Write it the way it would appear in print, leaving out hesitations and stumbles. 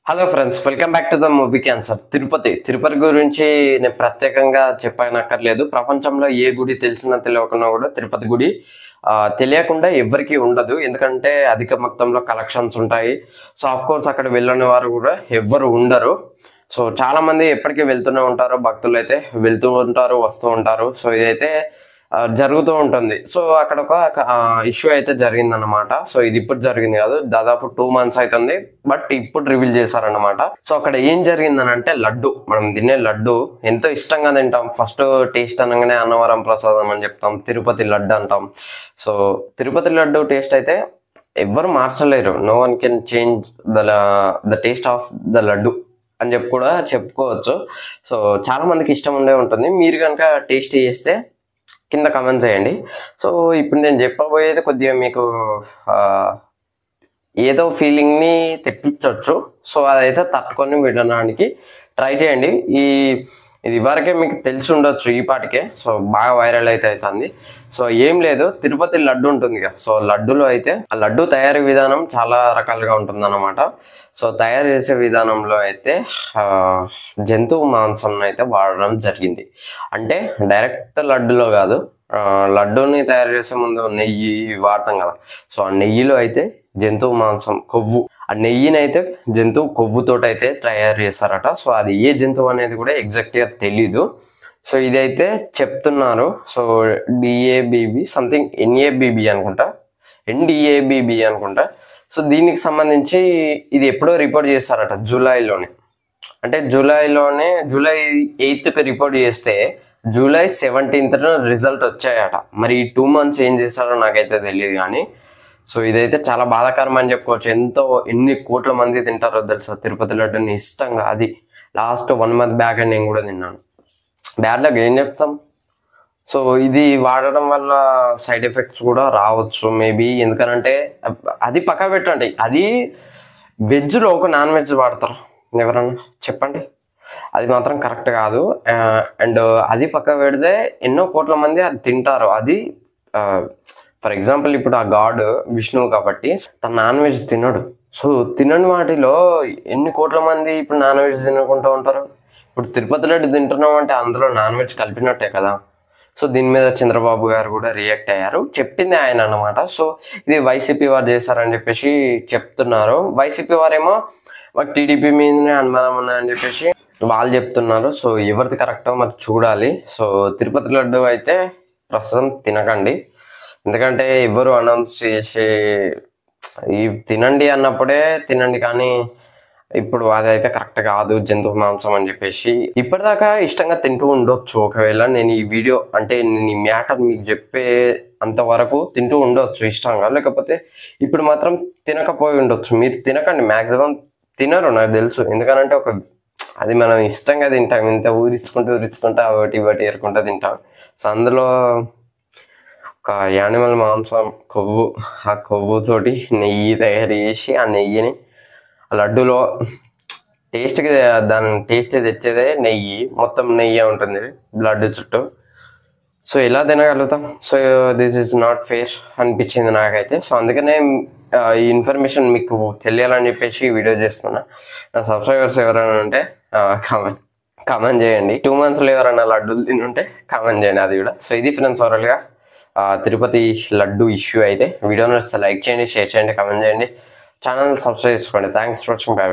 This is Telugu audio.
Hello friends, welcome back to the movie cancer. Tirupati గురించి నేను ప్రత్యేకంగా చెప్పనక్కర్లేదు. ప్రపంచంలో ఏ గుడి తెలిసినా తెలియకున్నా కూడా తిరుపతి గుడి తెలియకుండా ఎవరికి ఉండదు. ఎందుకంటే అధిక మొత్తంలో కలెక్షన్స్ ఉంటాయి. సో ఆఫ్ కోర్స్ అక్కడ వెళ్ళని వారు కూడా ఎవ్వరు ఉండరు. సో చాలా మంది ఎప్పటికీ వెళ్తూనే ఉంటారు, భక్తులు అయితే వెళ్తూ ఉంటారు, వస్తూ ఉంటారు. సో ఇదైతే జరుగుతూ ఉంటుంది. సో అక్కడ ఒక ఇష్యూ అయితే జరిగిందనమాట. సో ఇది ఇప్పుడు జరిగింది కాదు, దాదాపు 2 months అవుతుంది, బట్ ఇప్పుడు రివీల్ చేశారనమాట. సో అక్కడ ఏం జరిగిందని అంటే, లడ్డు, మనం తినే లడ్డు ఎంతో ఇష్టంగా తింటాం. ఫస్ట్ టేస్ట్ అనగానే అన్నవరం ప్రసాదం అని చెప్తాం, తిరుపతి లడ్డు అంటాం. సో తిరుపతి లడ్డు టేస్ట్ అయితే ఎవ్వరు మార్చలేరు. No one can change the taste of the laddu అని చెప్పి కూడా చెప్పుకోవచ్చు. సో చాలా మందికి ఇష్టం ఉండే ఉంటుంది. మీరు కనుక టేస్ట్ చేస్తే కింద కమెంట్ చేయండి. సో ఇప్పుడు నేను చెప్పబోయేది కొద్దిగా మీకు ఏదో ఫీలింగ్ని తెప్పించవచ్చు. సో అదైతే తట్టుకొని వినడానికి ట్రై చేయండి. ఇది వరకే మీకు తెలిసి ఉండొచ్చు ఈ పాటికే. సో బాగా వైరల్ అయితే అవుతుంది. సో ఏం లేదు, తిరుపతి లడ్డు ఉంటుంది కదా. సో లడ్డులో అయితే ఆ లడ్డు తయారీ విధానం చాలా రకాలుగా ఉంటుంది అన్నమాట. సో తయారు చేసే విధానంలో అయితే జంతువు మాంసం అయితే వాడడం జరిగింది. అంటే డైరెక్ట్ లడ్డులో కాదు, లడ్డూని తయారు చేసే ముందు నెయ్యి వాడతాం కదా. సో ఆ నెయ్యిలో అయితే జంతువు మాంసం కొవ్వు, ఆ నెయ్యిని అయితే జంతువు కొవ్వుతోటి అయితే తయారు చేస్తారట. సో అది ఏ జంతువు అనేది కూడా ఎగ్జాక్ట్గా తెలీదు. సో ఇదైతే చెప్తున్నారు. సో డిఏబిబి సంథింగ్ ఎన్ఏబిబి అనుకుంటా, ఎన్డిఏబిబి అనుకుంటా. సో దీనికి సంబంధించి ఇది ఎప్పుడో రిపోర్ట్ చేస్తారట, జూలైలోనే. అంటే జూలై 8th రిపోర్ట్ చేస్తే జూలై 17th రిజల్ట్ వచ్చాయట. మరి ఈ 2 months ఏం చేస్తారో నాకైతే తెలియదు కానీ. సో ఇదైతే చాలా బాధాకరం అని చెప్పుకోవచ్చు. ఎన్ని కోట్ల మంది తింటారో తెలుసా తిరుపతి లడ్డుని ఇష్టంగా. అది లాస్ట్ 1 month బ్యాక్ అని నేను కూడా తిన్నాను. బ్యాడ్ లక్ ఏం చెప్తాం. సో ఇది వాడడం వల్ల సైడ్ ఎఫెక్ట్స్ కూడా రావచ్చు మేబీ. ఎందుకనంటే అది పక్క పెట్టండి, అది వెజ్లో ఒక నాన్ వెజ్ వాడతారు ఎవరన్నా చెప్పండి, అది మాత్రం కరెక్ట్ కాదు. అండ్ అది పక్క పెడితే ఎన్నో కోట్ల మంది అది తింటారు. అది ఫర్ ఎగ్జాంపుల్ ఇప్పుడు ఆ గాడ్ విష్ణువు కాబట్టి తను నాన్ వెజ్ తినడు. సో తినని వాటిలో ఎన్ని కోట్ల మంది ఇప్పుడు నాన్ వెజ్ తినకుండా ఉంటారు. ఇప్పుడు తిరుపతి లడ్డు తింటున్నాం అంటే అందులో నాన్ వెజ్ కలిపినట్టే కదా. సో దీని మీద చంద్రబాబు గారు కూడా రియాక్ట్ అయ్యారు. చెప్పింది ఆయన అన్నమాట. సో ఇది వైసీపీ వారు చేశారని చెప్పేసి చెప్తున్నారు. వైసీపీ వారేమో మాకు టీడీపీ మీదనే అనుమానం ఉన్నాయని చెప్పేసి వాళ్ళు చెప్తున్నారు. సో ఎవరిది కరెక్టో మరి చూడాలి. సో తిరుపతి లడ్డు అయితే ప్రస్తుతం తినకండి. ఎందుకంటే ఎవరు అనౌన్స్ చేసి ఈ తినండి అన్నప్పుడే తినండి, కానీ ఇప్పుడు అదైతే కరెక్ట్ కాదు, జంతువు మాంసం అని చెప్పేసి. ఇప్పటిదాకా ఇష్టంగా తింటూ ఉండొచ్చు. ఒకవేళ నేను ఈ వీడియో అంటే నేను ఈ మ్యాటర్ మీకు చెప్పే అంతవరకు తింటూ ఉండొచ్చు ఇష్టంగా, లేకపోతే ఇప్పుడు మాత్రం తినకపోయి ఉండొచ్చు. మీరు తినకండి, మ్యాక్సిమం తినరు నాకు తెలుసు. ఎందుకనంటే అది మనం ఇష్టంగా తింటాం, ఇంత ఊరించుకుంటూ ఒకటి ఏరుకుంటూ తింటాం. సో అందులో ఒక యానిమల్ మాంసం కొవ్వు, ఆ కొవ్వుతోటి నెయ్యి తయారు చేసి ఆ నెయ్యిని లడ్డులో దాని టేస్ట్ తెచ్చేదే నెయ్యి. మొత్తం నెయ్యి ఉంటుంది లడ్డు చుట్టూ. సో ఎలా తినగలుగుతాం? So this is not fair అనిపించింది నాకైతే. సో అందుకనే ఈ ఇన్ఫర్మేషన్ మీకు తెలియాలని చెప్పేసి వీడియో చేస్తున్నా. నా సబ్స్క్రైబర్స్ ఎవరైనా ఉంటే కామెంట్ చేయండి. 2 monthsలో ఎవరైనా లడ్డూలు తినుంటే కామెంట్ చేయండి అది కూడా. సో ఇది ఫ్రెండ్స్ ఓవరాల్గా తిరుపతి లడ్డు ఇష్యూ అయితే. వీడియో నచ్చితే లైక్ చేయండి, షేర్ చేయండి, కామెంట్ చేయండి, ఛానల్ సబ్స్క్రైబ్ చేసుకోండి. Thanks for watching. By by.